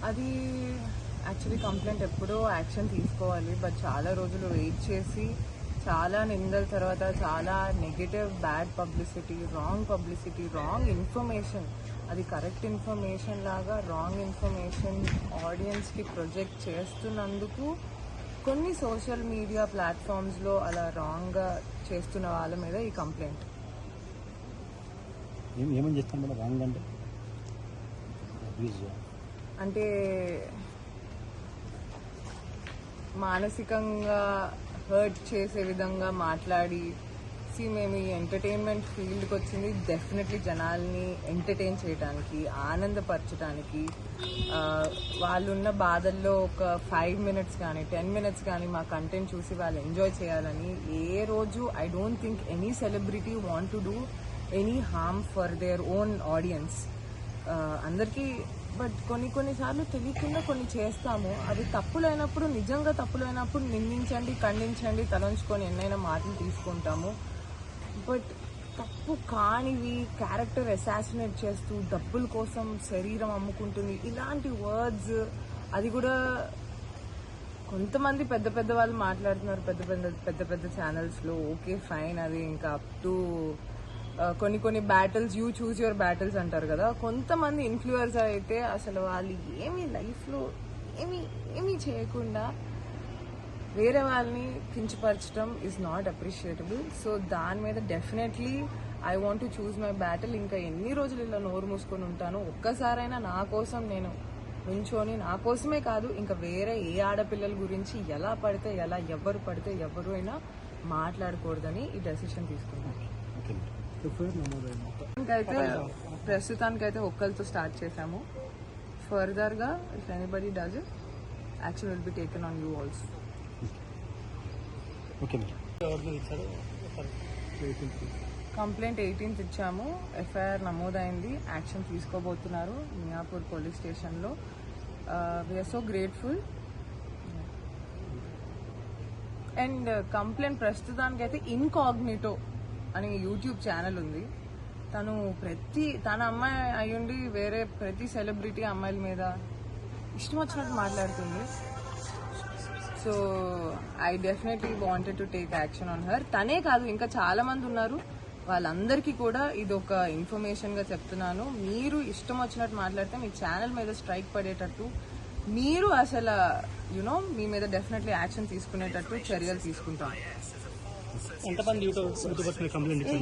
అది actually complaint ఎప్పుడో action తీసుకోవాలి, బట్ చాలా రోజులు వెయిట్ చేసి చాలా నిందల తర్వాత చాలా negative bad publicity, wrong information, అది కరెక్ట్ ఇన్ఫర్మేషన్ లాగా రాంగ్ ఇన్ఫర్మేషన్ ఆడియన్స్కి ప్రొజెక్ట్ చేస్తున్నందుకు కొన్ని సోషల్ మీడియా ప్లాట్ఫామ్స్లో అలా రాంగ్గా చేస్తున్న వాళ్ళ మీద ఈ కంప్లైంట్. ఏమని చేస్తాం రాంగ్ అంటే మానసికంగా హర్ట్ చేసే విధంగా మాట్లాడి, మేము ఈ ఎంటర్టైన్మెంట్ ఫీల్డ్కి వచ్చింది డెఫినెట్లీ జనాల్ని ఎంటర్టైన్ చేయడానికి, ఆనందపరచడానికి, వాళ్ళున్న బాధల్లో ఒక 5 minutes కానీ 10 minutes కానీ మా కంటెంట్ చూసి వాళ్ళు ఎంజాయ్ చేయాలని. ఏ రోజు I don't think any celebrity want to do any harm for their own audience. అందరికీ బట్ కొన్నిసార్లు తెలియకుండా కొన్ని చేస్తాము. అది తప్పులైనప్పుడు, నిజంగా తప్పులైనప్పుడు నిందించండి, ఖండించండి, తలంచుకొని ఎన్నైనా మాటలు తీసుకుంటాము. బట్ తప్పు కానివి క్యారెక్టర్ అసాసినేట్ చేస్తూ డబ్బుల కోసం శరీరం అమ్ముకుంటుంది, ఇలాంటి వర్డ్స్, అది కూడా కొంతమంది పెద్ద వాళ్ళు మాట్లాడుతున్నారు పెద్ద ఛానల్స్లో. ఓకే ఫైన్, అది ఇంకా అప్ టు కొన్ని battles, you choose your battles అంటారు కదా. కొంతమంది ఇన్ఫ్లుయెన్సర్ అయితే అసలు వాళ్ళు ఏమీ లైఫ్లో ఏమీ చేయకుండా వేరే వాళ్ళని కించపరచడం ఈజ్ నాట్ అప్రిషియేటబుల్. సో దాని మీద definitely I want to choose my battle. ఇంకా ఎన్ని రోజులు ఇలా నోరు మూసుకొని ఉంటాను? ఒక్కసారైనా నా కోసం నేను నుంచొని, నా కోసమే కాదు ఇంకా వేరే ఏ ఆడపిల్లల గురించి ఎవరు పడితే ఎవరు అయినా మాట్లాడకూడదని ఈ డెసిషన్ తీసుకున్నాను. ప్రస్తుతానికైతే ఒక్కరితో స్టార్ట్ చేశాము. ఫర్దర్గా if anybody does it, action will be taken on you also. Complaint 18th ఇచ్చాము, ఎఫ్ఐఆర్ నమోదైంది, యాక్షన్ తీసుకోబోతున్నారు మియాపూర్ పోలీస్ స్టేషన్లో. We're so grateful. And complaint ప్రస్తుతానికైతే ఇన్కాగ్నిటో అని యూట్యూబ్ ఛానల్ ఉంది. తన అమ్మాయి అయ్యుండి వేరే ప్రతి సెలబ్రిటీ అమ్మాయిల మీద ఇష్టం వచ్చినట్టు మాట్లాడుతుంది. So I definitely wanted to take action on her. తనే కాదు, ఇంకా చాలా మంది ఉన్నారు. వాళ్ళందరికీ కూడా ఇది ఒక ఇన్ఫర్మేషన్గా చెప్తున్నాను. మీరు ఇష్టం వచ్చినట్టు మాట్లాడితే మీ ఛానల్ మీద స్ట్రైక్ పడేటట్టు, మీరు అసలు మీ మీద డెఫినెట్లీ యాక్షన్ తీసుకునేటట్టు చర్యలు తీసుకుంటాం. ఎంతమంది యూట్యూబర్స్ కంప్లైంట్ ఇచ్చారు?